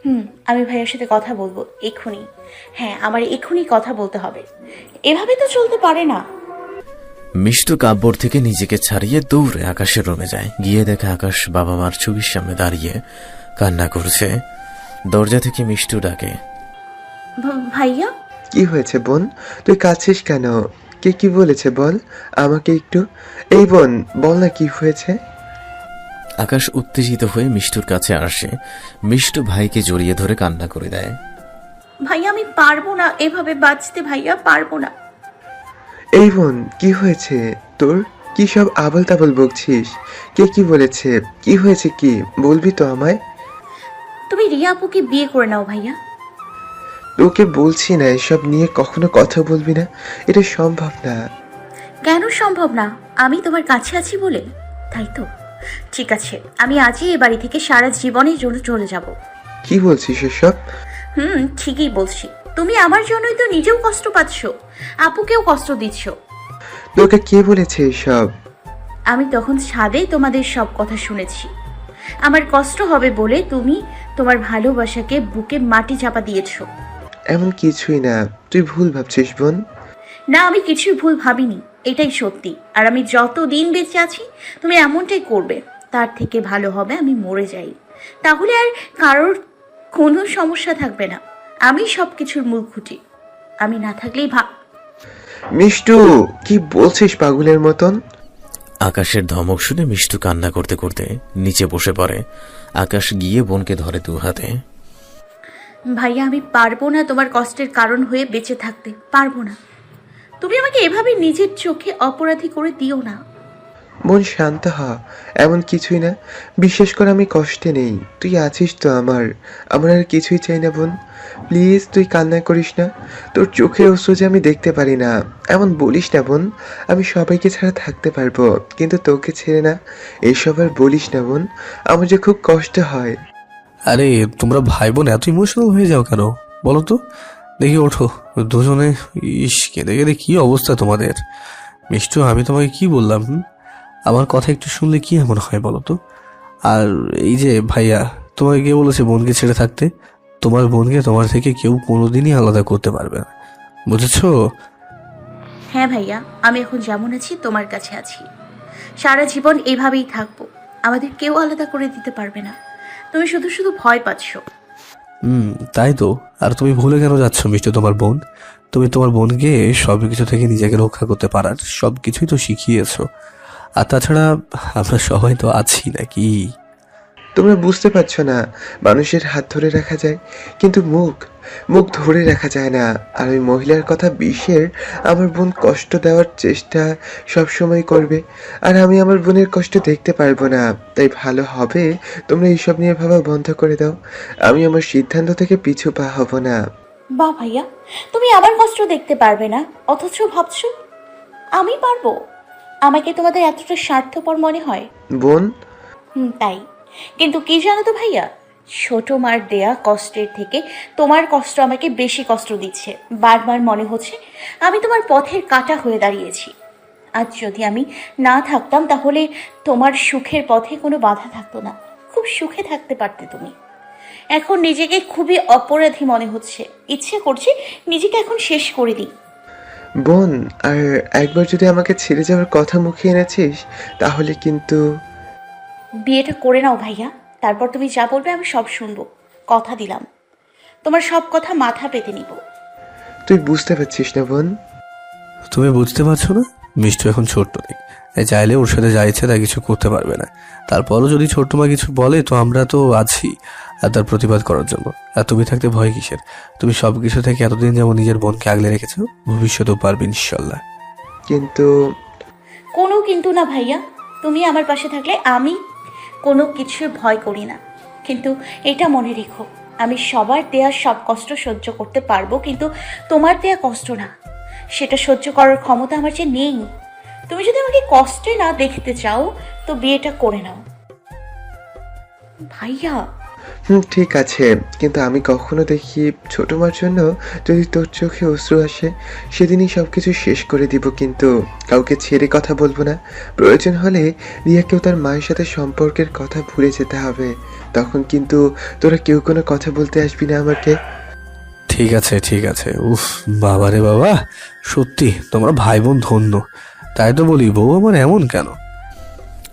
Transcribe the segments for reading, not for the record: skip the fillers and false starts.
হুম, আমি ভাইয়ার সাথে কথা বলবো এক্ষুনি। হ্যাঁ, আমার এক্ষুনি কথা বলতে হবে। এভাবে তো চলতে পারে না। মিষ্টু কাপড় থেকে নিজেকে ছাড়িয়ে দৌড়ে আকাশের রুমে যায়। গিয়ে দেখে আকাশ বাবা মার ছবির সামনে দাঁড়িয়ে কান্না করছে। দরজা থেকে মিষ্টু ডাকে, ভাইয়া। কি হয়েছে বোন? তুই কাঁদছিস কেন? কে কি বলেছে বল আমাকে একটু। এই বোন, বল না কি হয়েছে। আকাশ উত্তেজিত হয়ে মিষ্টুর কাছে আসে। মিষ্টু ভাইকে জড়িয়ে ধরে কান্না করে দেয়। ভাইয়া, আমি পারবো না এভাবে বাঁচতে, ভাইয়া পারবো না। এই বোন, কি হয়েছে তোর? কি সব আবল তাবল বকছিস? কে কি বলেছে? কি হয়েছে, কি বলবি তো আমায়? তুমি রিয়া আপুকে বিয়ে করে নাও ভাইয়া। তোকে বলছি না এসব নিয়ে কখনো কথা বলবি না, এটা সম্ভব না। কেন সম্ভব না? আমি তোমার কাছে আছি বলে, তাই তো? ঠিক আছে, আমি আজই এ বাড়ি থেকে সারা জীবনের জন্য চলে যাব। কি বলছিস এসব? ঠিকই বলছি। তুমি আমার জন্যই তো নিজেও কষ্ট পাচ্ছ, আপুকেও কষ্ট দিচ্ছ। তোকে কে বলেছে এসব? আমি তখন ছাদে তোমাদের সব কথা শুনেছি। আমার কষ্ট হবে বলে তুমি তোমার ভালোবাসাকে বুকে মাটি চাপা দিয়েছো। এমন কিছুই না, তুই ভুল ভাবছিস বোন। না, আমি কিছুই ভুল ভাবিনি, এটাই সত্যি। আর আমি যত দিন বেঁচে আছি তুমি এমনটাই করবে। তার থেকে ভালো হবে আমি মরে যাই, তাহলে আর কারোর কোনো সমস্যা থাকবে না। আমি সব কিছুর মূল খুঁটি। আমি না থাকলেই মিষ্টু, কি বলছিস পাগলের মতন? আকাশের ধমক শুনে মিষ্টু কান্না করতে করতে নিচে বসে পড়ে। আকাশ গিয়ে বোনকে ধরে দু হাতে। ভাইয়া, আমি পারবো না তোমার কষ্টের কারণ হয়ে বেঁচে থাকতে, পারবো না। তুমি আমাকে এভাবে নিজের চোখে অপরাধী করে দিও না। বোন শান্ত হ, এমন কিছুই না। বিশ্বাস কর আমি কষ্টে নেই, তুই আছিস তো আমার। আমার আর কিছুই চাই না বোন। প্লিজ তুই কান্না করিস না। তোর চোখের অশ্রু যে আমি দেখতে পারি না, এমন বলিস না বোন। আমি সবাইকে ছাড়া থাকতে পারবো, কিন্তু তোকে ছেড়ে না। এইসব আর বলিস না বোন, আমার যে খুব কষ্ট হয়। আরে তোমরা ভাই বোন এত ইমোশনাল হয়ে যাও কেন বলো তো? দেখি ওঠো দুজনে। ইস, কেঁদে কেঁদে কি অবস্থা তোমাদের। মিষ্টু, আমি তোমাকে কি বললাম? আমার কথা একটু শুনলে কি এমন হয় বলো তো? আর এই যে ভাইয়া, তোমাকে কে বলেছে বোনকে ছেড়ে থাকতে? তোমার বোনকে তোমার থেকে কেউ কোনোদিনই আলাদা করতে পারবে না, বুঝেছো? হ্যাঁ ভাইয়া, আমি এখন যেমন আছি তোমার কাছে আছি। সারা জীবন এইভাবেই থাকবো। আমাদের কেউ আলাদা করে দিতে পারবে না। তুমি শুধু শুধু ভয় পাচ্ছ। তাই তো। আর তুমি ভুলে কেন যাচ্ছ মিষ্টু তোমার বোন? তুমি তোমার বোনকে সব কিছু থেকে নিজেকে রক্ষা করতে পারার সব কিছুই তো শিখিয়েছো। আর তাছাড়া আমরা সবাই তো আছি নাকি? তোমরা বুঝতে পারছো না, মানুষের হাত ধরে রাখা যায়, কিন্তু মুখ মুখ ধরে রাখা যায় না। আর ওই মহিলার কথা বিশ্বের আমার বোন কষ্ট দেওয়ার চেষ্টা সব সময় করবে, আর আমি আমার বোনের কষ্ট দেখতে পারবো না। তাই ভালো হবে তোমরা এইসব নিয়ে ভাবা বন্ধ করে দাও। আমি আমার সিদ্ধান্ত থেকে পিছু পা হব না। বাহ ভাইয়া, তুমি আমার কষ্ট দেখতে পারবে না, অথচ ভাবছো আমি পারবো। আমাকে তোমাদের এতটা স্বার্থপর মনে হয়? বোন, তাই। কিন্তু কি জানো তো ভাইয়া, ছোট মার দেয়া কষ্টের থেকে তোমার কষ্ট আমাকে বেশি কষ্ট দিচ্ছে। বারবার মনে হচ্ছে আমি তোমার পথের কাঁটা হয়ে দাঁড়িয়েছি। আজ যদি আমি না থাকতাম তাহলে তোমার সুখের পথে কোনো বাধা থাকতো না। খুব সুখে থাকতে পারতে তুমি। এখন নিজেকে খুবই অপরাধী মনে হচ্ছে। ইচ্ছে করছে নিজেকে এখন শেষ করে দিই। বোন, আর একবার যদি আমাকে ছেড়ে যাওয়ার কথা মুখে এনেছিস তাহলে কিন্তু। বিয়েটা করে নাও ভাইয়া, তারপর তুমি যা বলবে আমি সব শুনবো। কথা দিলাম, তোমার সব কথা মাথা পেতে নিব। তুই বুঝতে পারছিস না বোন? তুমি বুঝতে পারছো না? মিষ্টু এখন ছোট্ট নেই, তাই চাইলে ওর সাথে যা ইচ্ছে তা কিছু করতে পারবে না। তারপরও যদি ছোট্ট মা কিছু বলে তো আমরা তো আছি আর তার প্রতিবাদ করার জন্য। আর তুমি থাকতে ভয় কিসের? তুমি সব কিছু থেকে এতদিন যেমন নিজের বোনকে আগলে রেখেছো, ভবিষ্যতেও পারবে ইনশাল্লাহ। কিন্তু কোনো কিন্তু না ভাইয়া, তুমি আমার পাশে থাকলে আমি কোনো কিছু ভয় করি না। কিন্তু এটা মনে রেখো, আমি সবার দেয়া সব কষ্ট সহ্য করতে পারবো, কিন্তু তোমার দেয়া কষ্ট না, সেটা সহ্য করার ক্ষমতা আমার যে নেই। তুমি যদি আমাকে কষ্টে না দেখতে চাও তো বিয়েটা করে নাও ভাইয়া। ঠিক আছে, কিন্তু আমি কখনো দেখি ছোট মার জন্য যদি তোর চোখে অশ্রু আসে সেদিনই সবকিছু শেষ করে দিব, কিন্তু কাউকে ছেড়ে কথা বলবো না। প্রয়োজন হলে রিয়াকেও তার মায়ের সাথে সম্পর্কের কথা ভুলে যেতে হবে। তখন কিন্তু তোরা কেউ কোনো কথা বলতে আসবি না আমাকে। ঠিক আছে ঠিক আছে। উফ, বাবা রে বাবা, সত্যি তোমরা ভাই বোন ধন্য। তাই তো বলি, বউ আমার এমন কেন?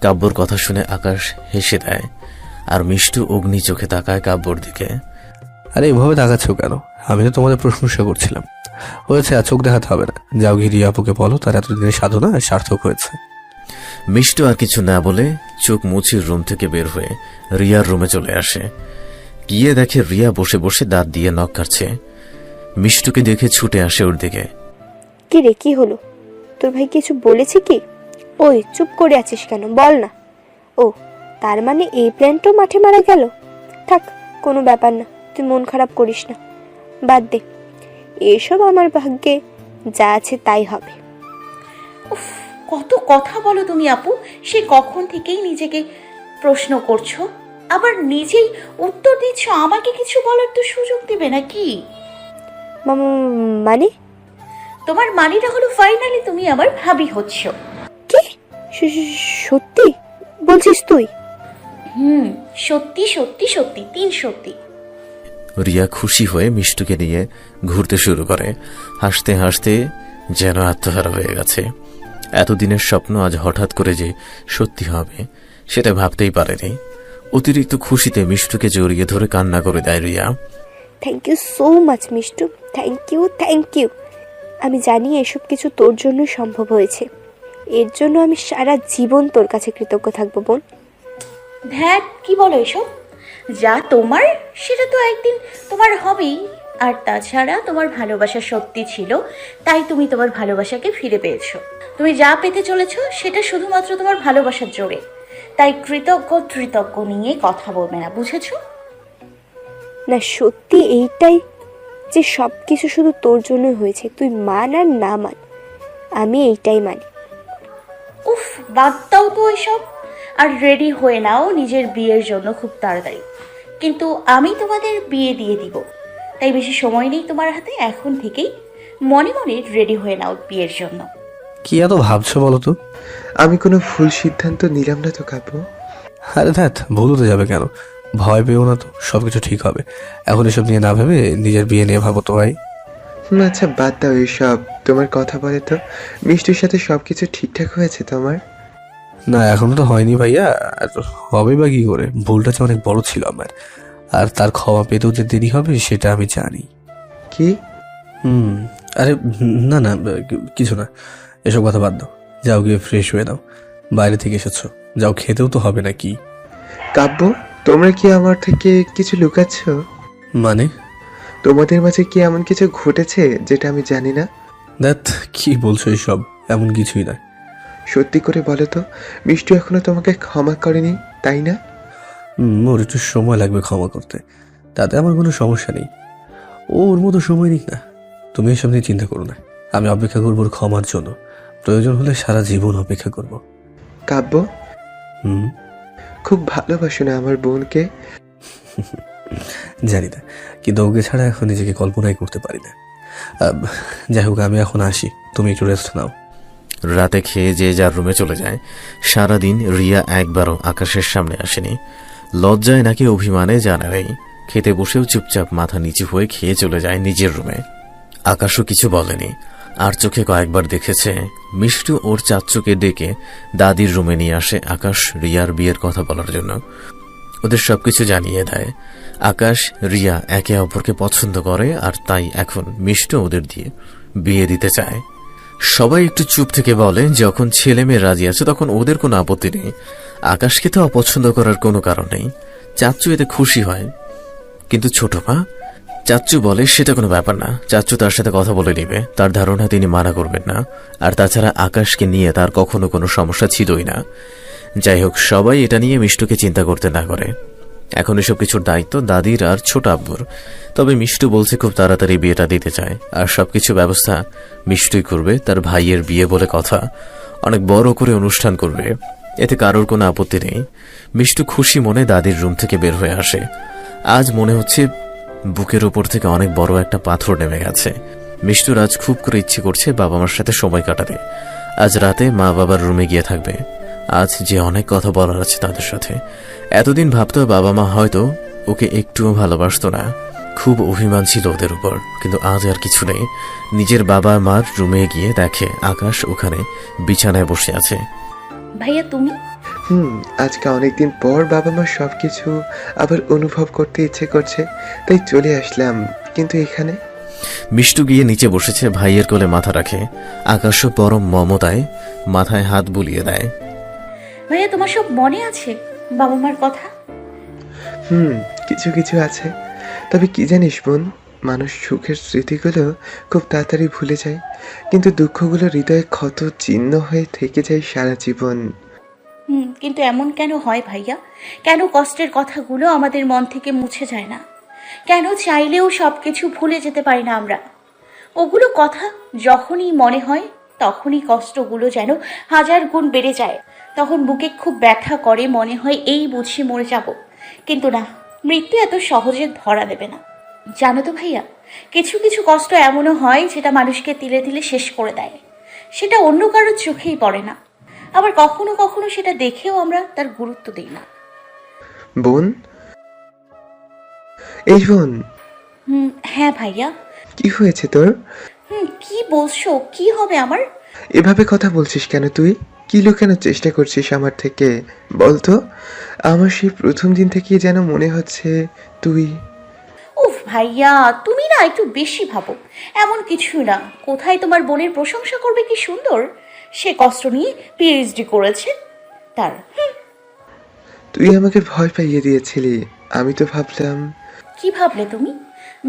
কাব্যর কথা শুনে আকাশ হেসে দেয়, আর মিষ্টু অগ্নি চোখে তাকায় কাব্যর দিকে। আরে এভাবে তাকাচ্ছ কেন? আমি তো তোমাদের প্রশংসা করছিলাম। হয়েছে, আর চোখ দেখাতে হবে না। যাও গিয়ে রিয়া আপুকে বলো তার এতদিনের সাধনা সার্থক হয়েছে। মিষ্টু আর কিছু না বলে চোখ মুছির রুম থেকে বের হয়ে রিয়ার রুমে চলে আসে। গিয়ে দেখে রিয়া বসে বসে দাঁত দিয়ে নখ কাটছে। মিষ্টুকে দেখে ছুটে আসে ওর দিকে। কি রে, কি হলো? তোর ভাই কিছু বলেছে কি? ওই চুপ করে আছিস কেন, বল না। ও, তার মানে এই প্ল্যানটাও মাঠে মারা গেল। থাক, কোনো ব্যাপার না, তুই মন খারাপ করিস না, বাদ দে। এসব আমার ভাগ্যে যা আছে তাই হবে। উফ, কত কথা বলো তুমি আপু। সে কখন থেকেই নিজেকে প্রশ্ন করছো, আবার নিজেই উত্তর দিচ্ছ। আমাকে কিছু বলার তো সুযোগ দিবে নাকি? মানে? তোমার মানেটা হলো ফাইনালি তুমি আমার ভাবি হচ্ছ। কি? সত্যি বলছিস তুই? সত্যি সত্যি সত্যি, 3 সত্যি। রিয়া খুশি হয়ে মিষ্টুকে নিয়ে ঘুরতে শুরু করে, হাসতে হাসতে যেন আত্মহারা হয়ে গেছে। এতদিনের স্বপ্ন আজ হঠাৎ করে যে সত্যি হবে সেটা ভাবতেই পারেনি। অতিরিক্ত খুশিতে মিষ্টুকে জড়িয়ে ধরে কান্না করে দেয় Riya. Thank you so much Mishtu, thank you thank you. আমি জানি এসব কিছু তোর জন্যই সম্ভব হয়েছে। এর জন্য আমি সারা জীবন তোর কাছে কৃতজ্ঞ থাকবো বোন। ধ্যাত, কি বলো এসব? যা তোমার সেটা তো একদিন তোমার হবেই। আর তাছাড়া তোমার ভালোবাসা সত্যি ছিল, তাই তুমি তোমার ভালোবাসাকে ফিরে পেয়েছো। তুমি যা পেতে চলেছো সেটা শুধুমাত্র তোমার ভালোবাসার জোরে। তাই কৃতজ্ঞ নিয়ে কথা বলবে না, বুঝেছো? না সত্যি এইটাই যে সব কিছু শুধু তোর জন্যই হয়েছে, তুই মান আর না মান, আমি এইটাই মানি। উফ, বাদ দাও তো এসব। আর রেডি হয়ে নাও নিজের বিয়ের জন্য খুব তাড়াতাড়ি। কিন্তু আমি তোমাদের বিয়ে দিয়ে দিব, তাই বেশি সময় নেই তোমার হাতে। এখন থেকেই মনে মনে রেডি হয়ে নাও বিয়ের জন্য। কি এত ভাবছো বলো তো? আমি কোনো ভুল সিদ্ধান্ত নিলাম না তো কাব্য? আরে ধ্যাত, ভুল হতে যাবে কেন? ভয় পেও না তো, সবকিছু ঠিক হবে। এখন এসব নিয়ে না ভেবে নিজের বিয়ে নিয়ে ভাবো তো ভাই। আচ্ছা বাদ দাও এসব। তোমার কথা বলে তো মিষ্টির সাথে সবকিছু ঠিকঠাক হয়েছে তোমার? না এখনো তো হয়নি ভাইয়া, আর হবে বা কি করে? ভুলটা যে অনেক বড় ছিল আমার, আর তার ক্ষমা পেতেও যে দেরি হবে সেটা আমি জানি। কি? আরে না না, কিছু না, এসব কথা বাদ দাও। যাও গিয়ে ফ্রেশ হয়ে দাও, বাইরে থেকে এসেছো, যাও খেতেও তো হবে নাকি। কাব্য, তোমরা কি আমার থেকে কিছু লুকাচ্ছ? মানে? তোমাদের মাঝে কি এমন কিছু ঘটেছে যেটা আমি জানি না? দেখ কি বলছো এইসব, এমন কিছুই না। সত্যি করে বলো তো, মিষ্টি এখনো তোমাকে ক্ষমা করেনি, তাই না? ওর একটু সময় লাগবে ক্ষমা করতে, তাতে আমার কোনো সমস্যা নেই। ওর মতো সময় নিক না, তুমি এসব নিয়ে চিন্তা করো না। আমি অপেক্ষা করবো ওর ক্ষমার জন্য, প্রয়োজন হলে সারা জীবন অপেক্ষা করব। কাব্য, খুব ভালোবাসো না আমার বোনকে? জানি না, কিন্তু ওকে ছাড়া এখন নিজেকে কল্পনাই করতে পারি না। যাই হোক, আমি এখন আসি, তুমি একটু রেস্ট নাও। রাতে খেয়ে যে যার রুমে চলে যায়। সারাদিন রিয়া একবারও আকাশের সামনে আসেনি। লজ্জায় নাকি অভিমানে জানা নেই। খেতে বসেও চুপচাপ মাথা নিচু হয়ে খেয়ে চলে যায় নিজের রুমে। আকাশও কিছু বলেনি, আর চোখে কয়েকবার দেখেছে মিষ্টু ওর চাচ্চুকে ডেকে দাদির রুমে নিয়ে আসে আকাশ রিয়ার বিয়ের কথা বলার জন্য। ওদের সবকিছু জানিয়ে দেয়। আকাশ রিয়া একে অপরকে পছন্দ করে, আর তাই এখন মিষ্টু ওদের দিয়ে বিয়ে দিতে চায়। সবাই একটু চুপ থেকে বলে যখন ছেলে মেয়ে রাজি আছে তখন ওদের কোনো আপত্তি নেই। আকাশকে তো অপছন্দ করার কোনো কারণ নেই। চাচ্চু এতে খুশি হয়, কিন্তু ছোট মা চাচ্চু বলে সেটা কোনো ব্যাপার না, চাচ্চু তার সাথে কথা বলে নিবে, তার ধারণা তিনি মানা করবেন না। আর তাছাড়া আকাশকে নিয়ে তার কখনো কোনো সমস্যা ছিলই না। যাই হোক, সবাই এটা নিয়ে মিষ্টুকে চিন্তা করতে না করে। এখন এসব কিছুর দায়িত্ব দাদির আর ছোট আব্বুর। তবে মিষ্টু বলছে খুব তাড়াতাড়ি বিয়েটা দিতে চায়, আর সবকিছু ব্যবস্থা মিষ্টুই করবে। তার ভাইয়ের বিয়ে বলে কথা, অনেক বড় করে অনুষ্ঠান করবে, এতে কারোর কোনো আপত্তি নেই। মিষ্টু খুশি মনে দাদির রুম থেকে বের হয়ে আসে। আজ মনে হচ্ছে বুকের ওপর থেকে অনেক বড় একটা পাথর নেমে গেছে। মিষ্টুর আজ খুব করে ইচ্ছে করছে বাবা মার সাথে সময় কাটাতে। আজ রাতে মা বাবার রুমে গিয়ে থাকবে। আজ যে অনেক কথা বলার আছে তাদের সাথে। এতদিন ভাবতো বাবা মা হয়তো ওকে একটুও ভালোবাসতো না, খুব অভিমান ছিল ওদের উপর, কিন্তু আজ আর কিছু নেই। নিজের বাবা মার রুমে গিয়ে দেখে আকাশ ওখানে বিছানায় বসে আছে। ভাইয়া তুমি? আজকে অনেকদিন পর বাবা মা সবকিছু আবার অনুভব করতে ইচ্ছে করছে, তাই চলে আসলাম। কিন্তু এখানে মিষ্টু গিয়ে নিচে বসেছে, ভাইয়ের কোলে মাথা রাখে। আকাশও পরম মমতায় মাথায় হাত বুলিয়ে দেয়। ভাইয়া তোমার সব মনে আছে বাবা মার কথা? কিছু কিছু আছে। তবে কি জানিস বোন, মানুষ সুখের স্মৃতিগুলো খুব তাড়াতাড়ি ভুলে যায়, কিন্তু দুঃখগুলো হৃদয়ে ক্ষত চিহ্ন হয়ে থেকে যায় সারা জীবন। কিন্তু এমন কেন হয় ভাইয়া? কেন কষ্টের কথাগুলো আমাদের মন থেকে মুছে যায় না? কেন চাইলেও সব কিছু ভুলে যেতে পারি না আমরা? ওগুলো কথা যখনই মনে হয় তখনই কষ্টগুলো যেন 1000 গুণ বেড়ে যায়। তখন বুকে খুব ব্যথা করে, মনে হয় এই বুঝি মরে যাব। কিন্তু না, মৃত্যু এত সহজে ধরা দেবে না। জানো তো ভাইয়া, কিছু কিছু কষ্ট এমনও হয় যেটা মানুষকে তিলে তিলে শেষ করে দেয়। সেটা অন্য কারোর চোখেই পড়ে না, আবার কখনো কখনো সেটা দেখেও আমরা তার গুরুত্ব দিই না। বোন, এই বোন, হ্যাঁ ভাইয়া। কি হয়েছে তোর? কি বলছো? কি হবে আমার? এভাবে কথা বলছিস কেন তুই? কি লুকানোর চেষ্টা করছিস আমার থেকে? বলতো, আমার সেই প্রথম দিন থেকেই যেন মনে হচ্ছে তুই। উফ ভাইয়া, তুমি না একটু বেশি ভাবো। এমন কিছু না। কোথায় তোমার বোনের প্রশংসা করবে কি সুন্দর, সে কষ্ট নিয়ে পিএইচডি করেছে তার। তুই আমাকে ভয় পাইয়ে দিয়েছিলি, আমি তো ভাবলাম। কি ভাবলে তুমি?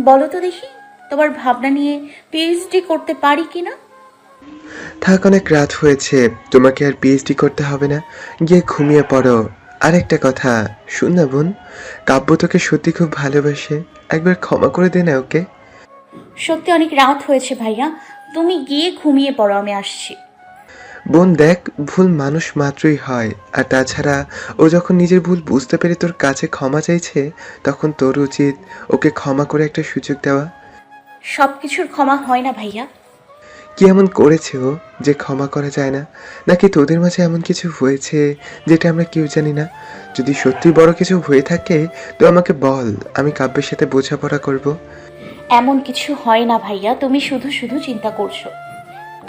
বলো তো দেখি, তোমার ভাবনা নিয়ে পিএইচডি করতে পারি কিনা। থাক, অনেক রাত হয়েছে, তোমাকে আর পিএইচডি করতে হবে না, গিয়ে ঘুমিয়ে পড়ো। আরেকটা কথা শুন না বোন, কাব্য তোকে সত্যি খুব ভালোবাসে, একবার ক্ষমা করে দে না ওকে। সত্যি অনেক রাত হয়েছে ভাইয়া, তুমি গিয়ে ঘুমিয়ে পড়ো, আমি আসছি। বোন দেখ, ভুল মানুষ মাত্রই হয়, আর তাছাড়া ও যখন নিজের ভুল বুঝতে পেরে তোর কাছে ক্ষমা চাইছে, তখন তোর উচিত ওকে ক্ষমা করে একটা সুযোগ দেওয়া। সব কিছুর ক্ষমা হয় না ভাইয়া। কি এমন করেছে ও যে ক্ষমা করা যায় না? নাকি তোদের মাঝে এমন কিছু হয়েছে যেটা আমরা কেউ জানি না? যদি সত্যি বড় কিছু হয়ে থাকে তো আমাকে বল, আমি কাব্যের সাথে বোঝাপড়া করব। এমন কিছু হয় না ভাইয়া, তুমি শুধু শুধু চিন্তা করছো।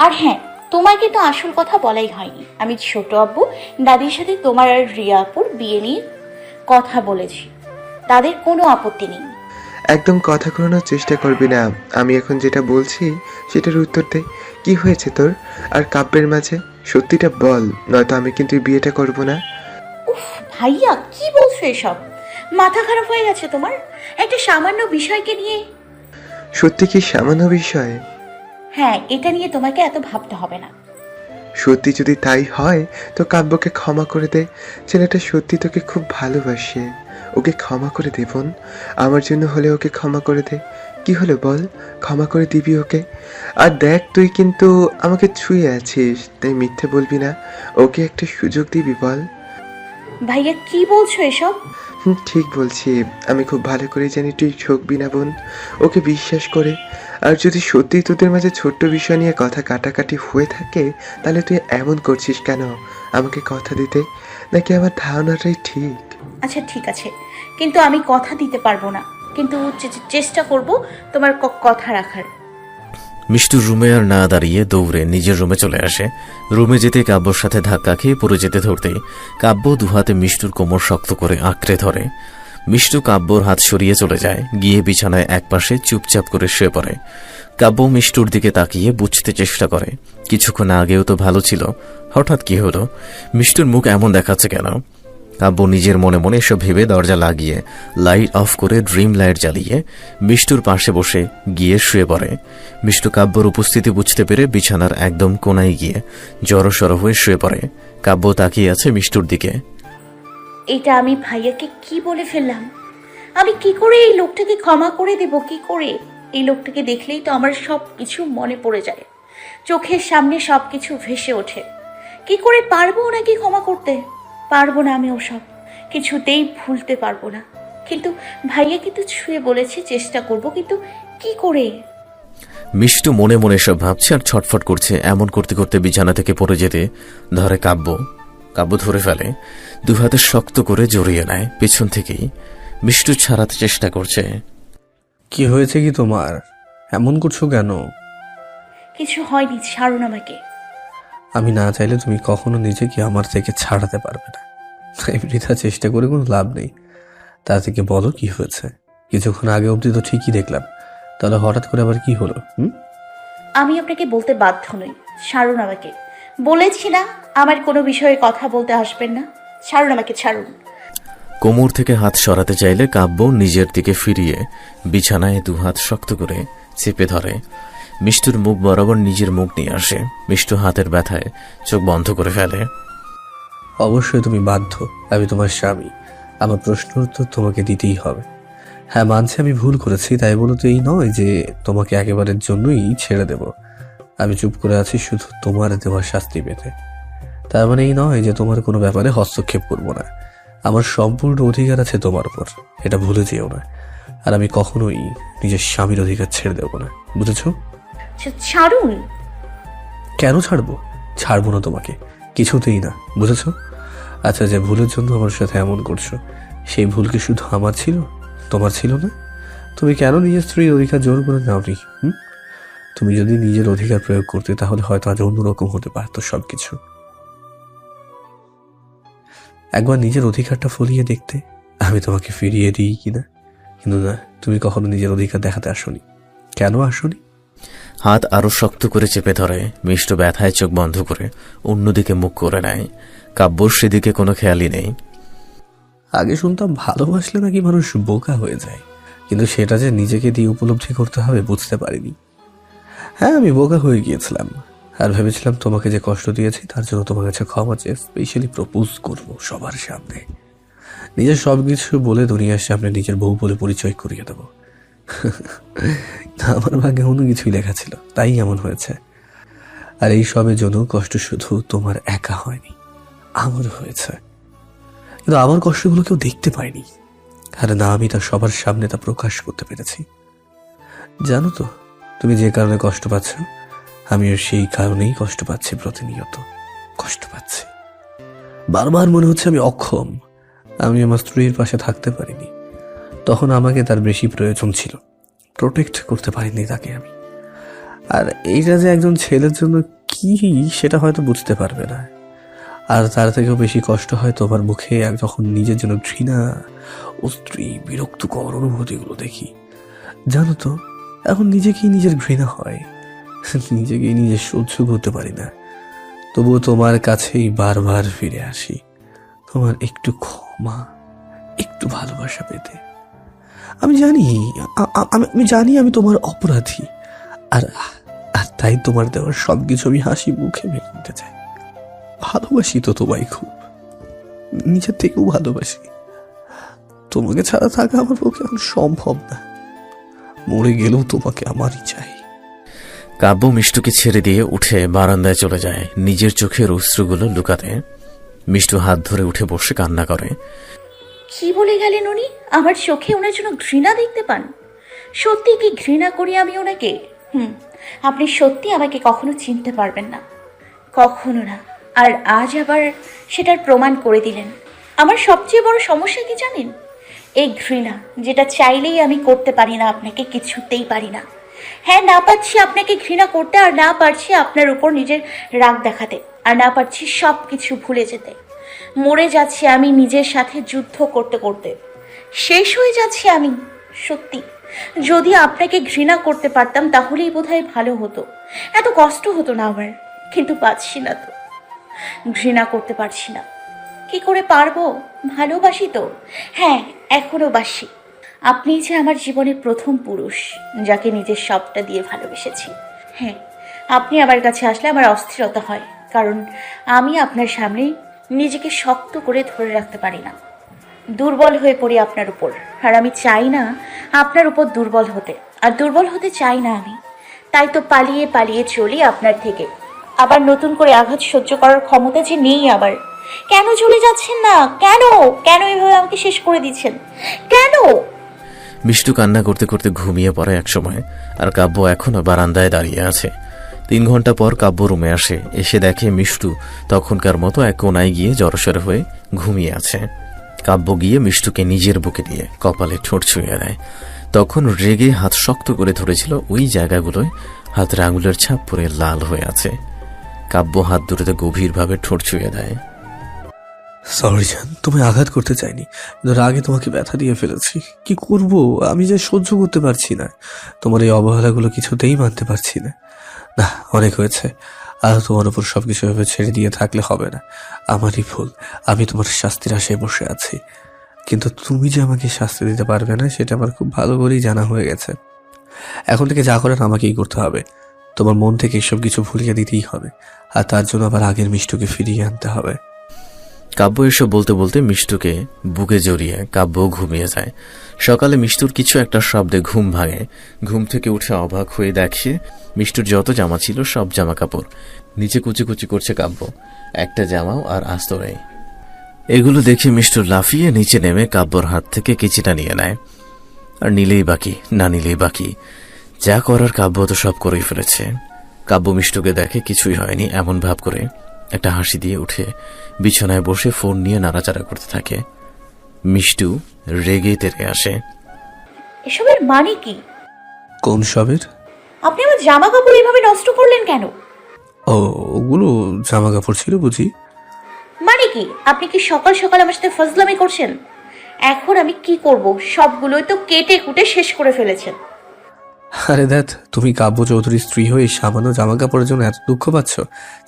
আর হ্যাঁ, তোমাকে তো আসল কথা বলাই হয়নি। আমি ছোট আব্বু দাদির সাথে তোমার আর রিয়া আপুর বিয়ে নিয়ে কথা বলেছি, তাদের কোনো আপত্তি নেই। একদম কথা ঘোরানোর চেষ্টা করবি না। আমি এখন যেটা বলছি সেটার উত্তর দে। কি হয়েছে তোর আর কাব্যের মাঝে? সত্যিটা বল, নয়তো আমি কিন্তু এই বিয়েটা করব না। উফ ভাইয়া, কি বলছো এসব? মাথা খারাপ হয়ে গেছে তোমার? একটা সামান্য বিষয়কে নিয়ে। সত্যি কি সামান্য বিষয়? হ্যাঁ, এটা নিয়ে তোমাকে এত ভাবতে হবে না। সত্যি যদি তাই হয় তো কাব্যকে ক্ষমা করে দে। ছেলেটা সত্যি তোকে খুব ভালোবাসে, ওকে ক্ষমা করে দে বোন। আমার জন্য হলে ওকে ক্ষমা করে দে। কি হলো বল, ক্ষমা করে দিবি ওকে? আর দেখ, তুই কিন্তু আমাকে ছুঁয়ে আছিস, তাই মিথ্যে বলবি না, ওকে একটা সুযোগ দিবি বল। ভাইয়া কি বলছো এসব? ঠিক বলছি, আমি খুব ভালো করে জানি তুই ঠকবি না বোন, ওকে বিশ্বাস করে। আর যদি সত্যিই তোদের মাঝে ছোট্ট বিষয় নিয়ে কথা কাটাকাটি হয়ে থাকে, তাহলে তুই এমন করছিস কেন? আমাকে কথা দিতে, নাকি আমার ধারণাটাই ঠিক? আচ্ছা ঠিক আছে, কিন্তু আমি কথা দিতে পারবো না, কিন্তু চেষ্টা করব তোমার কথা রাখার। মিষ্টু রুমে আর না দাঁড়িয়ে দৌড়ে নিজের রুমে চলে আসে। রুমে যেতে কাব্যর সাথে ধাক্কা খেয়ে পড়ে যেতে ধরতেই কাব্য দুহাতে মিষ্টুর কোমর শক্ত করে আঁকড়ে ধরে। মিষ্টু কাব্যর হাত সরিয়ে চলে যায়, গিয়ে বিছানায় একপাশে চুপচাপ করে শুয়ে পড়ে। কাব্য মিষ্টুর দিকে তাকিয়ে বুঝতে চেষ্টা করে, কিছুক্ষণ আগেও তো ভালো ছিল, হঠাৎ কি হলো? মিষ্টুর মুখ এমন দেখাচ্ছে কেন? কাব্য নিজের মনে মনে এসব ভেবে দরজা লাগিয়ে লাইট অফ করে ড্রিম লাইট জ্বালিয়ে মিষ্টুর পাশে বসে গিয়ে শুয়ে পড়ে। মিষ্টু কাব্যর উপস্থিতি বুঝতে পেরে বিছানার একদম কোনায় গিয়ে জড়সড় হয়ে শুয়ে পড়ে। কাব্য তাকিয়ে আছে মিষ্টুর দিকে। এটা আমি ভাইয়াকে কি বলে ফেললাম? আমি কি করে এই লোকটাকে ক্ষমা করে দেব? কি করে? এই লোকটাকে দেখলেই তো আমার সব কিছু মনে পড়ে যায়, চোখের সামনে সব কিছু ভেসে ওঠে। কি করে পারবো ওনাকে ক্ষমা করতে? পারবো না, আমি ওসব কিছুতেই ভুলতে পারবো না। কিন্তু ভাইয়া কিন্তু ছুঁয়ে বলেছে চেষ্টা করব, কিন্তু কি করে? মিষ্টু মনে মনে সব ভাবছে আর ছটফট করছে। এমন করতে করতে বিছানা থেকে পড়ে যেতে ধরে কাব্য। কাব্য ধরে ফেলে, দু হাতে শক্ত করে জড়িয়ে নেয় পেছন থেকেই। মিষ্টু ছাড়াতে চেষ্টা করছে। কি হয়েছে কি তোমার? এমন করছো কেন? কিছু হয়নি, ছাড়ুন আমাকে। আমি না চাইলে তুমি কখনো নিজেকে আমার থেকে ছাড়াতে পারবে না। তাই বৃথা চেষ্টা করে কোনো লাভ নেই। তা থেকে বলো কি হয়েছে? কিছুক্ষণ আগে অবধি তো ঠিকই দেখলাম, তাহলে হঠাৎ করে আবার কি হলো? আমি আপনাকে বলতে বাধ্য নই, ছাড়ুন আমাকে। বলেছি না আমার কোনো বিষয়ে কথা বলতে আসবেন না। ছাড়ুন আমাকে, ছাড়ুন। কোমর থেকে হাত সরাতে চাইলে কাব্য নিজের দিকে ফিরিয়ে বিছানায় দু হাত শক্ত করে চেপে ধরে। মিষ্টুর মুখ বরাবর নিজের মুখ নিয়ে আসে। মিষ্টু হাতের ব্যথায় চোখ বন্ধ করে ফেলে। অবশ্যই তুমি বাধ্য, আমি তোমার স্বামী। আমার প্রশ্নের উত্তর তোমাকে দিতেই হবে। হ্যাঁ, মানছি আমি ভুল করেছি, তাই বলে তো এই নয় যে তোমাকে একেবারের জন্যই ছেড়ে দেব। আমি চুপ করে আছি শুধু তোমার দেওয়া শাস্তি পেতে। তার মানে এই নয় যে তোমার কোনো ব্যাপারে হস্তক্ষেপ করব না। আমার সম্পূর্ণ অধিকার আছে তোমার উপর, এটা ভুলে যেও না। আর আমি কখনোই নিজের স্বামীর অধিকার ছেড়ে দেব না, বুঝেছো? ছাড়ুন। কেন ছাড়বো? ছাড়বো না তোমাকে, কিছুতেই না, বুঝেছো? আচ্ছা, যে ভুলের জন্য আমার সাথে এমন করছো, সেই ভুল কি শুধু আমার ছিল, তোমার ছিল না? তুমি কেন নিজের স্ত্রীর অধিকার জোর করে নাওনি? তুমি যদি নিজের অধিকার প্রয়োগ করতে, তাহলে হয়তো আজ অন্যরকম হতে পারতো সবকিছু। একবার নিজের অধিকারটা ফলিয়ে দেখতে, আমি তোমাকে ফিরিয়ে দিই কিনা। কিন্তু না, তুমি কখনো নিজের অধিকার দেখাতে আসোনি। কেন আসোনি? হাত আরো শক্ত করে চেপে ধরে। মিষ্টু ব্যথায় চোখ বন্ধ করে অন্যদিকে মুখ করে নেয়। কাব্যর সেদিকে কোনো খেয়ালই নেই। আগে শুনতাম ভালোবাসলে নাকি মানুষ বোকা হয়ে যায়, কিন্তু সেটা যে নিজেকে দিয়ে উপলব্ধি করতে হবে বুঝতে পারিনি। হ্যাঁ, আমি বোকা হয়ে গিয়েছিলাম, আর ভেবেছিলাম তোমাকে যে কষ্ট দিয়েছি তার জন্য তোমার কাছে ক্ষমা চেয়ে স্পেশালি প্রপোজ করবো সবার সামনে। নিজের সবকিছু বলে দুনিয়ার সামনে নিজের বউ বলে পরিচয় করিয়ে দেবো। আমার ভাগ্যে অন্য কিছুই লেখা ছিল, তাই এমন হয়েছে। আর এই সবের জন্য কষ্ট শুধু তোমার একা হয়নি, আমার হয়েছে। কিন্তু আমার কষ্টগুলো কেউ দেখতে পায়নি, আর না আমি তা সবার সামনে তা প্রকাশ করতে পেরেছি। জানো তো, তুমি যে কারণে কষ্ট পাচ্ছ, আমিও সেই কারণেই কষ্ট পাচ্ছি। প্রতিনিয়ত কষ্ট পাচ্ছি। বারবার মনে হচ্ছে আমি অক্ষম, আমি আমার স্ত্রীর পাশে থাকতে পারিনি। তখন আমাকে তার বেশি প্রয়োজন ছিল, প্রোটেক্ট করতে পারিনি তাকে আমি। আর এইটা যে একজন ছেলের জন্য কি, সেটা হয়তো বুঝতে পারবে না। আর তার থেকেও বেশি কষ্ট হয় তোমার মুখে যখন নিজের জন্য ঘৃণা ও স্ত্রী বিরক্তকর অনুভূতিগুলো দেখি। জানো তো, এখন নিজেকেই নিজের ঘৃণা হয়, নিজেকেই নিজে সহ্য করতে পারি না। তবুও তোমার কাছেই বারবার ফিরে আসি, তোমার একটু ক্ষমা, একটু ভালোবাসা পেতে। আমি জানি আমি তোমার অপরাধী, আর আর তাই তোমার দেওয়ার সবকিছু আমি হাসি মুখে মেনে নিতে চাই। ভালোবাসি তো তোমায় খুব, নিজের থেকেও ভালোবাসি। তোমাকে ছাড়া থাকা আমার পক্ষে এখন সম্ভব না, মরে গেলেও তোমাকে আমারই চাই। কাব্য মিষ্টুকে ছেড়ে দিয়ে উঠে বারান্দায় চলে যায় নিজের চোখের অশ্রুগুলো লুকাতে। মিষ্টু হাত ধরে উঠে বসে কান্না করে। কি বলে গেলেন উনি? আমার চোখে ওনার জন্য ঘৃণা দেখতে পান? সত্যি কি ঘৃণা করি আমি ওনাকে? আপনি সত্যি আমাকে কখনো চিনতে পারবেন না, কখনো না। আর আজ আবার সেটার প্রমাণ করে দিলেন। আমার সবচেয়ে বড় সমস্যা কি জানেন? এই ঘৃণা, যেটা চাইলেই আমি করতে পারি না, আপনাকে কিছুতেই পারি না। হ্যাঁ, না পারছি আপনাকে ঘৃণা করতে, আর না পারছি আপনার উপর নিজের রাগ দেখাতে, আর না পারছি সব কিছু ভুলে যেতে। মরে যাচ্ছি আমি নিজের সাথে যুদ্ধ করতে করতে, শেষ হয়ে যাচ্ছি আমি। সত্যি, যদি আপনাকে ঘৃণা করতে পারতাম তাহলেই বোধহয় ভালো হতো, এত কষ্ট হতো না আমার। কিন্তু পারছি না তো, ঘৃণা করতে পারছি না। কি করে পারবো? ভালোবাসি তো, হ্যাঁ এখনো বাসি। আপনি যে আমার জীবনের প্রথম পুরুষ যাকে নিজের সবটা দিয়ে ভালোবেসেছি। হ্যাঁ, আপনি আমার কাছে আসলে আমার অস্থিরতা হয়, কারণ আমি আপনার সামনে নিজেকে শক্ত করে ধরে রাখতে পারি না, দুর্বল হয়ে পড়ি আপনার উপর। আর আমি চাই না আপনার উপর দুর্বল হতে, আর দুর্বল হতে চাই না আমি। তাই তো পালিয়ে পালিয়ে চলি আপনার থেকে। আবার নতুন করে আঘাত সহ্য করার ক্ষমতা যে নেই আবার। কেন চলে যাচ্ছেন না? কেন কেন এভাবে আমাকে শেষ করে দিচ্ছেন কেন? মিষ্টু কান্না করতে করতে ঘুমিয়ে পড়ে একসময়, আর কাব্য এখনো বারান্দায় দাঁড়িয়ে আছে। 3 ঘন্টা পর কাব্য রুমে আসে, এসে দেখে মিষ্টু তখনকার মতো এক কোনায় গিয়ে জড়সড় হয়ে ঘুমিয়ে আছে। কাব্য গিয়ে মিষ্টুকে নিজের বুকে নিয়ে কপালে ঠোঁট ছুঁয়ে দেয়। তখন রেগে হাত শক্ত করে ধরেছিল ওই জায়গাগুলোয় হাতের আঙুলের ছাপ পরে লাল হয়ে আছে। কাব্য হাত দুটোতে গভীরভাবে ঠোঁট ছুঁয়ে দেয়। সরি জান, তুমি আঘাত করতে চাইনি, কিন্তু রাগে তোমাকে ব্যথা দিয়ে ফেলেছি। কি করব, আমি যে সহ্য করতে পারছি না। তোমার এই অবহেলাগুলো কিছুতেই মানতে পারছি না। না, অনেক হয়েছে। আর তোমার উপর সবকিছু এভাবে ছেড়ে দিয়ে থাকলে হবে না। আমারই ভুল, আমি তোমার শাস্তির আশায় বসে আছি। কিন্তু তুমি যে আমাকে শাস্তি দিতে পারবে না সেটা আমার খুব ভালো করেই জানা হয়ে গেছে। এখন থেকে যা করার আমাকেই করতে হবে। তোমার মন থেকে এসব কিছু ভুলিয়ে দিতেই হবে, আর তার জন্য আবার আগের মিষ্টুকে ফিরিয়ে আনতে হবে। কাব্য এসব বলতে বলতে মিষ্টুকে বুকে জড়িয়ে কাব্য ঘুমিয়ে যায়। সকালে মিষ্টুর কিছু একটা শব্দে ঘুম ভাঙে। ঘুম থেকে উঠে অবাক হয়ে দেখে মিষ্টুর যত জামা ছিল সব জামা কাপড় নিচে কুচি কুচি করছে কাব্য, একটা জামাও আর আস্ত নেই। এগুলো দেখে মিষ্টুর লাফিয়ে নিচে নেমে কাব্যর হাত থেকে কেচিটা নিয়ে নেয়। আর নিলেই বাকি, না নিলেই বাকি, যা করার কাব্য তো সব করেই ফেলেছে। কাব্য মিষ্টুকে দেখে কিছুই হয়নি এমন ভাব করে একটা হাসি দিয়ে উঠে বিছানায় বসে ফোন নিয়ে নাড়াচাড়া করতে থাকে। মিষ্টু রেগে তেরে আসে। এসবের মানে কি? কোন সবের? আপনি আমার জামা কাপড় এইভাবে নষ্ট করলেন কেন? ও, ওগুলো জামা কাপড় ছিল বুঝি? মানে কি? আপনি কি সকাল সকাল আমার সাথে ফজলামি করছেন? এখন আমি কি করব? সবগুলোই তো কেটে কুটে শেষ করে ফেলেছেন। আরে দেখ, তুমি কাব্য চৌধুরীর স্ত্রী হয়ে সামান্য জামা কাপড়ের জন্য এত দুঃখ পাচ্ছ?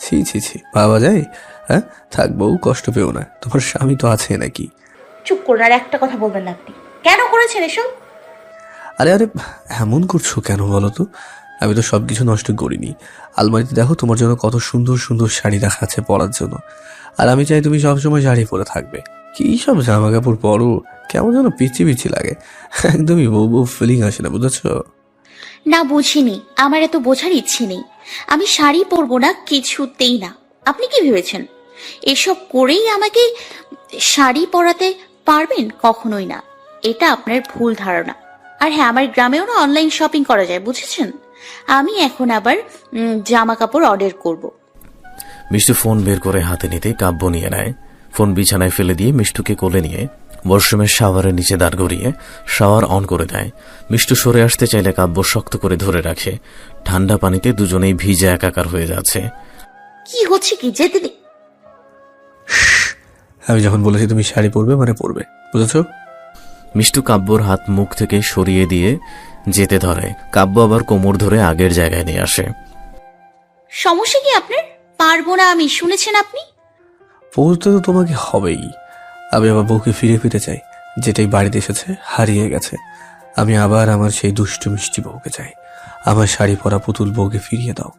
ছি ছি ছি, ভাবা যায়? হ্যাঁ, থাকবো, কষ্ট পেও না, তোমার স্বামী তো আছে নাকি? চুপ করুন, আর একটা কথা বলবেন না। আপনি কেন করেছেন এসব? আরে আরে, এমন করছো কেন বলো তো? আমি তো সবকিছু নষ্ট করিনি। আলমারিতে দেখো তোমার জন্য কত সুন্দর সুন্দর শাড়ি রাখা আছে পরার জন্য, আর আমি চাই তুমি সবসময় শাড়ি পরে থাকবে। কি সব জামা কাপড় পরো, কেমন যেন পিচি পিচি লাগে, একদমই বউ বউ ফিলিং আসে না, বুঝেছো? না, বুঝিনি। আমার এত বোঝার ইচ্ছে নেই। আমি শাড়ি পরবো না, কিছুতেই না। আপনি কি ভেবেছেন এসব করেই আমাকে শাড়ি পরাতে পারবেন? কখনোই না। এটা আপনার ভুল ধারণা। আর হ্যাঁ, আমার গ্রামেও না অনলাইন শপিং করা যায়, বুঝেছেন? আমি এখন আবার জামা কাপড় অর্ডার করব। মিষ্টু ফোন বের করে হাতে নিতে কাব্য নিয়ে নেয়। ফোন বিছানায় ফেলে দিয়ে মিষ্টুকে কোলে নিয়ে ওয়াশরুমের শাওয়ারের নিচে দাঁড় করিয়ে শাওয়ার অন করে দেয়। মিষ্টু সরে আসতে চাইলে কাব্য শক্ত করে ধরে রাখে। ঠান্ডা পানিতে দুজনেই ভিজে একাকার হয়ে যাচ্ছে। কি হচ্ছে কি? যেতে দিন। আমি যখন বলেছি তুমি শাড়ি পরবে মানে পরবে, বুঝেছো? মিষ্টু কাব্যর হাত মুখ থেকে সরিয়ে দিয়ে যেতে ধরে। কাব্য আবার কোমর ধরে আগের জায়গায় নিয়ে আসে। সমস্যা কি আপনার? পারবো না আমি, শুনেছেন আপনি? পড়তে তো তোমাকে হবেই। আমি আমার বউকে ফিরে পেতে চাই, যেটাই বাড়িতে এসেছে হারিয়ে গেছে। আমি আবার আমার সেই দুষ্টু মিষ্টি বউকে চাই। আমার শাড়ি পরা পুতুল বউকে ফিরিয়ে দাও।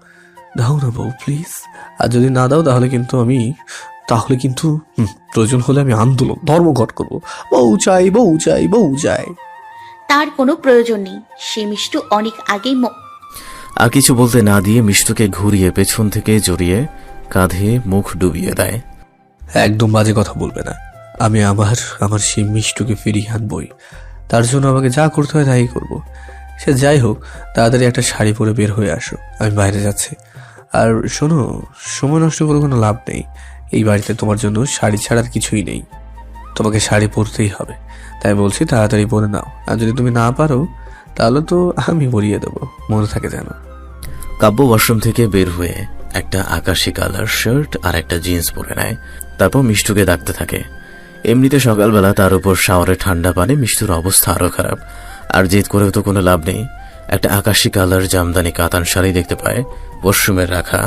দাও না বউ, প্লিজ। আর যদি না দাও তাহলে কিন্তু প্রয়োজন হলে আমি আন্দোলন ধর্মঘট করবো। বউ চাই, বউ চাই, বউ চাই। তার কোনো প্রয়োজন নেই। সে মিষ্টু অনেক আগেই আর কিছু বলতে না দিয়ে মিষ্টুকে ঘুরিয়ে পেছন থেকে জড়িয়ে কাঁধে মুখ ডুবিয়ে দেয়। একদম বাজে কথা বলবে না। আমি আমার সেই মিষ্টুকে ফিরিয়ে আনবই। তার জন্য আমাকে যা করতে হয় তাই করবো। সে যাই হোক, তাড়াতাড়ি একটা শাড়ি পরে বের হয়ে আসো, আমি বাইরে যাচ্ছি। আর শোনো, সময় নষ্ট করে কোনো লাভ নেই। এই বাড়িতে তোমার জন্য শাড়ি ছাড়ার কিছুই নেই। তোমাকে শাড়ি পরতেই হবে। তাই বলছি, তাড়াতাড়ি পরে নাও। আর যদি তুমি না পারো তাহলে তো আমি পরিয়ে দেবো, মনে থাকে যেন। কাব্য ওয়াশরুম থেকে বের হয়ে একটা আকাশি কালার শার্ট আর একটা জিন্স পরে নেয়। তারপর মিষ্টুকে ডাকতে থাকে। এমনিতে সকালবেলা তার উপর শাওয়ারে ঠান্ডা পানি, মিষ্টুর অবস্থা আরো খারাপ। আর জেদ করেও তো কোনো লাভ নেই। একটা আকাশি কালার জামদানি কাতান শাড়ি দেখতে পায় ওয়াশরুমে রাখা,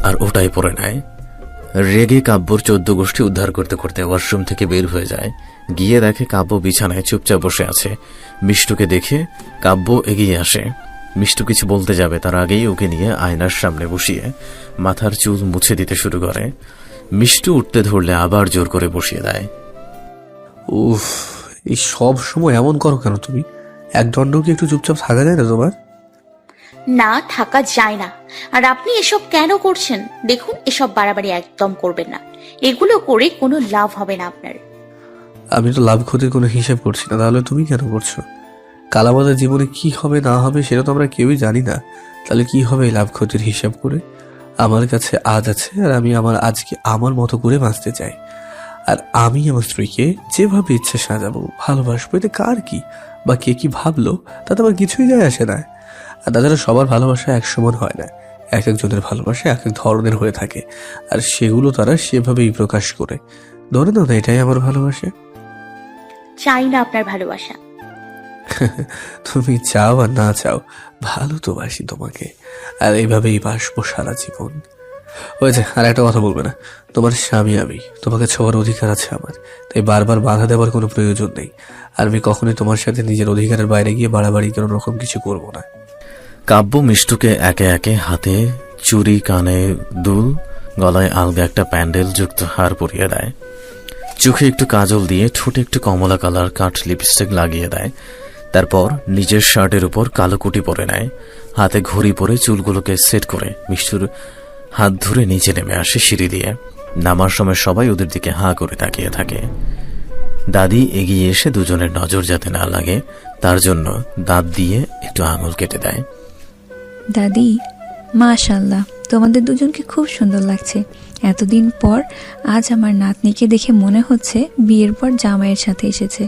আর ওটাই পরে নেয়। রেগে কাব্যর 14 গোষ্ঠী উদ্ধার করতে করতে ওয়াশরুম থেকে বের হয়ে যায়। গিয়ে দেখে কাব্য বিছানায় চুপচাপ বসে আছে। মিষ্টুকে দেখে কাব্য এগিয়ে আসে। মিষ্টু কিছু বলতে যাবে তার আগেই ওকে নিয়ে আয়নার সামনে বসিয়ে মাথার চুল মুছে দিতে শুরু করে। মিষ্টু উঠতে ধরলে আবার জোর করে বসিয়ে দেয়। উফ, এই সব সময় এমন করো কেন তুমি? এক দণ্ড কি একটু চুপচাপ থাকা যায় না তোমার? না, থাকা যায় না। আর আপনি এসব কেন করছেন? দেখুন, এসব বাড়াবাড়ি একদম করবেন না। এগুলো করে কোনো লাভ হবে না আপনার। আমি তো লাভ ক্ষতির কোনো হিসাব করছি না, তাহলে তুমি কেন করছো? কাল আমাদের জীবনে কি হবে না হবে সেটা তো আমরা কেউই জানি না। তাহলে কি হবে এই লাভ ক্ষতির হিসাব করে? আমার কাছে আজ আছে আর আমি আমার আজকে আমার মতো করে বাঁচতে চাই। আর আমি আমার স্ত্রীকে যেভাবে ইচ্ছে সাজাবো, ভালোবাসবো, এতে কার কি বা কে কি ভাবলো তাতে আমার কিছুই যায় আসে না। আর তাছাড়া সবার ভালোবাসা এক সমান হয় না, এক একজনের ভালোবাসা এক এক ধরনের হয়ে থাকে, আর সেগুলো তারা সেভাবেই প্রকাশ করে। ধরে নাও না এটাই আমার ভালোবাসা। চাই না আপনার ভালোবাসা। তুমি চাও আর না চাও, ভালো তো বাসি তোমাকে, আর এইভাবেই বাসবো সারা জীবন। হয়েছে, আর একটা কথা বলবে না। তোমার স্বামী আমি, তোমাকে ছোঁয়ার অধিকার আছে আমার, তাই বারবার বাধা দেওয়ার কোনো প্রয়োজন নেই। আর আমি কখনোই তোমার সাথে নিজের অধিকারের বাইরে গিয়ে বাড়াবাড়ি কোনো রকম কিছু করব না। কাব্য মিষ্টুকে একে একে হাতে চুড়ি, কানে দুল, গলায় আলগা একটা প্যান্ডেল যুক্ত হার পরিয়ে দেয়। চোখে একটু কাজল দিয়ে ঠোঁটে একটু কমলা কালার কাঠ লিপস্টিক লাগিয়ে দেয়। তারপর নিজের শার্টের উপর কালো কুটি পরে নেয়, হাতে ঘড়ি পরে চুলগুলোকে সেট করে মিষ্টুর হাত ধরে নিচে নেমে আসে সিঁড়ি দিয়ে। নামার সময় সবাই ওদের দিকে হাঁ করে তাকিয়ে থাকে। দাদি এগিয়ে এসে দুজনের নজর যাতে না লাগে তার জন্য দাঁত দিয়ে একটু আঙুল কেটে দেয়। দাদি, মাশাআল্লাহ, তোমাদের দুজনকে খুব সুন্দর লাগছে। এতদিন পর আজ আমার নাতনিকে দেখে মনে হচ্ছে বিয়ের পর জামাইয়ের সাথে এসেছে।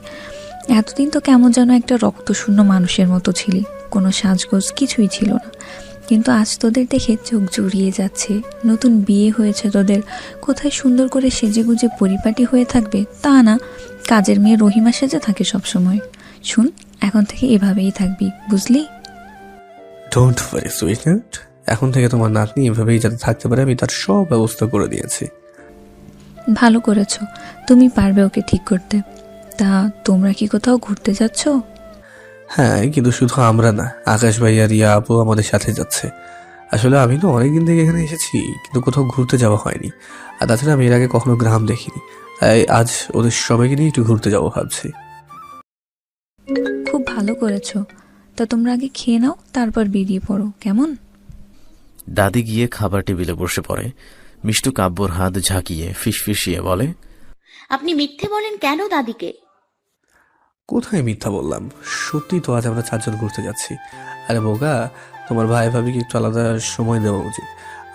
এতদিন তো কেমন যেন একটা রক্তশূন্য মানুষের মতো ছিলি, কোনো সাজগোজ কিছুই ছিল না। কিন্তু আজ তোদের দেখে চোখ জুড়িয়ে যাচ্ছে। নতুন বিয়ে হয়েছে তোদের, কোথায় সুন্দর করে সেজেগুজে পরিপাটি হয়ে থাকবে তা না, কাজের মেয়ে রহিমা সেজে থাকে সবসময়। শুন, এখন থেকে এভাবেই থাকবি, বুঝলি? ডোন্ট ওয়ারি সুইটহার্ট, এখন থেকে তোমার নাতনি এভাবেই যাতে থাকতে পারে আমি তার সব ব্যবস্থা করে দিয়েছি। ভালো করেছো, তুমি পারবে ওকে ঠিক করতে। তা তোমরা কি কোথাও ঘুরতে যাচ্ছ? হ্যাঁ, কিন্তু শুধু আমরা না, আকাশ ভাই আর রিয়া আপু আমাদের সাথে যাচ্ছে। আসলে আমি তো অনেকদিন থেকে এখানে এসেছি, কিন্তু কোথাও ঘুরতে যাওয়া হয়নি। আর তাছাড়া আমি এর আগে কখনো গ্রাম দেখিনি, তাই আজ ওদের সবাইকে নিয়ে একটু ঘুরতে যাবো ভাবছি। খুব ভালো করেছো। তা তোমরা আগে খেয়ে নাও, তারপর বেরিয়ে পড়ো, কেমন? দাদি গিয়ে খাবার টেবিলে বসে পড়ে। মিষ্টু কাব্যর হাত ঝাঁকিয়ে ফিসফিসিয়ে বলে, আপনি মিথ্যে বলেন কেন দাদিকে? কোথায় মিথ্যা বললাম, সত্যি তো আজ আমরা 4 জন ঘুরতে যাচ্ছি। আরে বোকা, তোমার ভাই ভাবিকে একটু আলাদা সময় দেওয়া উচিত,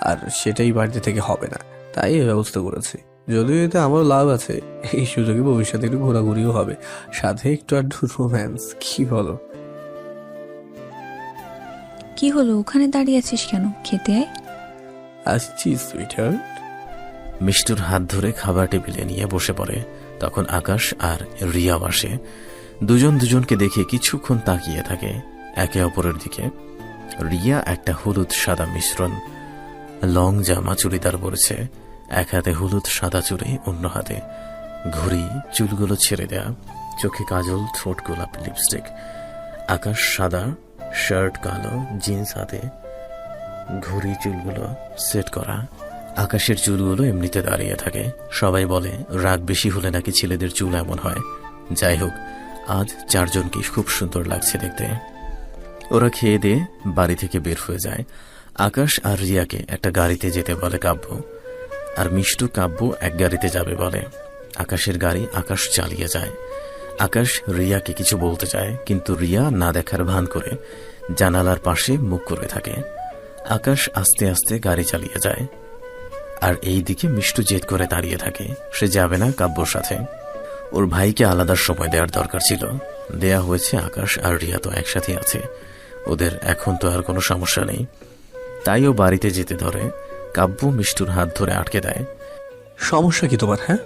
আর সেটাই বাড়িতে থেকে হবে না, তাই এই ব্যবস্থা করেছি। যদিও এতে আমার লাভ আছে, এই সুযোগে ভবিষ্যতে একটু ঘোরাঘুরিও হবে, সাথে একটু আধটু রোম্যান্স, কি বলো? কি হলো, ওখানে দাঁড়িয়ে আছিস কেন? খেতে আয়। আসছি সুইটহার্ট। মিষ্টুর হাত ধরে খাবার টেবিলে নিয়ে বসে পড়ে। তখন আকাশ আর রিয়াও আসে। দুজন দুজনকে দেখে কিছুক্ষণ তাকিয়ে থাকে একে অপরের দিকে। রিয়া একটা হলুদ সাদা মিশ্রণ লং জামা চুড়িদার পরেছে, এক হাতে হলুদ সাদা চুড়ি, অন্য হাতে ঘড়ি, চুলগুলো ছেড়ে দেয়া, চোখে কাজল, ঠোঁট গোলাপ লিপস্টিক। আকাশ সাদা শার্ট, কালো জিন্স, হাতে ঘড়ি, চুলগুলো সেট করা। আকাশের চুলগুলো এমনিতে দাঁড়িয়ে থাকে। সবাই বলে রাগ বেশি হলে নাকি ছেলেদের চুল এমন হয়। যাই হোক, আজ 4 জনকে খুব সুন্দর লাগছে দেখতে। ওরা খেয়ে দিয়ে বাড়ি থেকে বের হয়ে যায়। আকাশ আর রিয়াকে একটা গাড়িতে যেতে বলে কাব্য, আর মিষ্টু কাব্য এক গাড়িতে যাবে বলে। আকাশের গাড়ি আকাশ চালিয়ে যায়। আকাশ রিয়াকে কিছু বলতে চায়, কিন্তু রিয়া না দেখার ভান করে জানালার পাশে মুখ করে থাকে। আকাশ আস্তে আস্তে গাড়ি চালিয়ে যায়, আর এই দিকে মিষ্টু জেদ করে দাঁড়িয়ে থাকে। সে যাবে না কাব্যর সাথে। ওর ভাইকে আলাদা সময় দেওয়ার দরকার ছিল, দেয়া হয়েছে। আকাশ আর রিয়া তো একসাথে আছে, ওদের এখন তো আর কোনো সমস্যা নেই। তাই ও বাড়িতে যেতে ধরে। কাব্য মিষ্টুর হাত ধরে আটকে দেয়। সমস্যা কি তোমার? হ্যাঁ,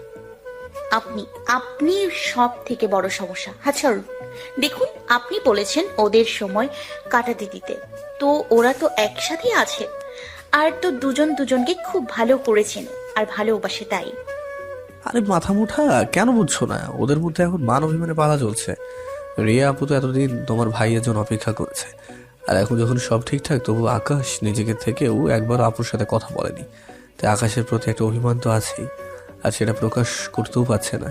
আপনি আপনি সব থেকে বড় সমস্যা। আচ্ছা দেখুন, আপনি বলেছেন ওদের সময় কাটাতে দিতে, তো ওরা তো একসাথে আছে, আর তো দুজন দুজনকে খুব ভালো করেছেন আর ভালোবাসে তাই। আরে মাথা মুঠা, কেন বুঝছো না? ওদের মধ্যে এখন মান অভিমানে পালা চলছে। রিয়া আপু তো এতদিন তোমার ভাইয়ের জন্য অপেক্ষা করেছে, আর এখন যখন সব ঠিকঠাক, তবু আকাশ নিজেকে থেকেও একবার আপুর সাথে কথা বলেনি। তাই আকাশের প্রতি একটা অভিমান তো আছেই, আর সেটা প্রকাশ করতেও পারছে না।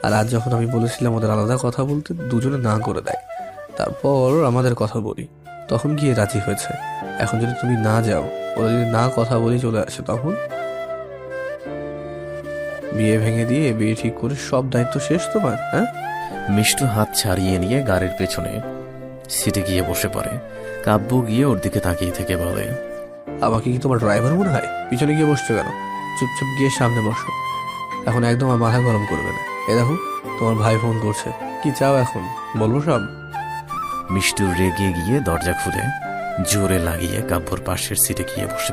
আর আজ যখন আমি বলেছিলাম ওদের আলাদা কথা বলতে, দুজনে না করে দেয়। তারপর আমাদের কথা বলি, তখন গিয়ে রাজি হয়েছে। এখন যদি তুমি না যাও, ওরা যদি না কথা বলে চলে আসে, তখন বিয়ে ভেঙে দিয়ে বিয়ে ঠিক করে সব দায়িত্ব শেষ তোমার। হ্যাঁ, মিষ্টু হাত ছাড়িয়ে নিয়ে গাড়ির পেছনে সিটে গিয়ে বসে পড়ে। কাব্য গিয়ে ওর দিকে তাকিয়ে থেকে বলে, আমাকে কি তোমার ড্রাইভার মনে হয়? পিছনে গিয়ে বসছো কেন? চুপচাপ গিয়ে সামনে বসো। এখন একদম আর মাথা গরম করবে না। এ দেখো, তোমার ভাই ফোন করছে। কি চাও এখন, বলবো সব? মিষ্টু রেগে গিয়ে দরজা খুলে জোরে লাগিয়ে কাব্যর পাশের সিটে গিয়ে বসে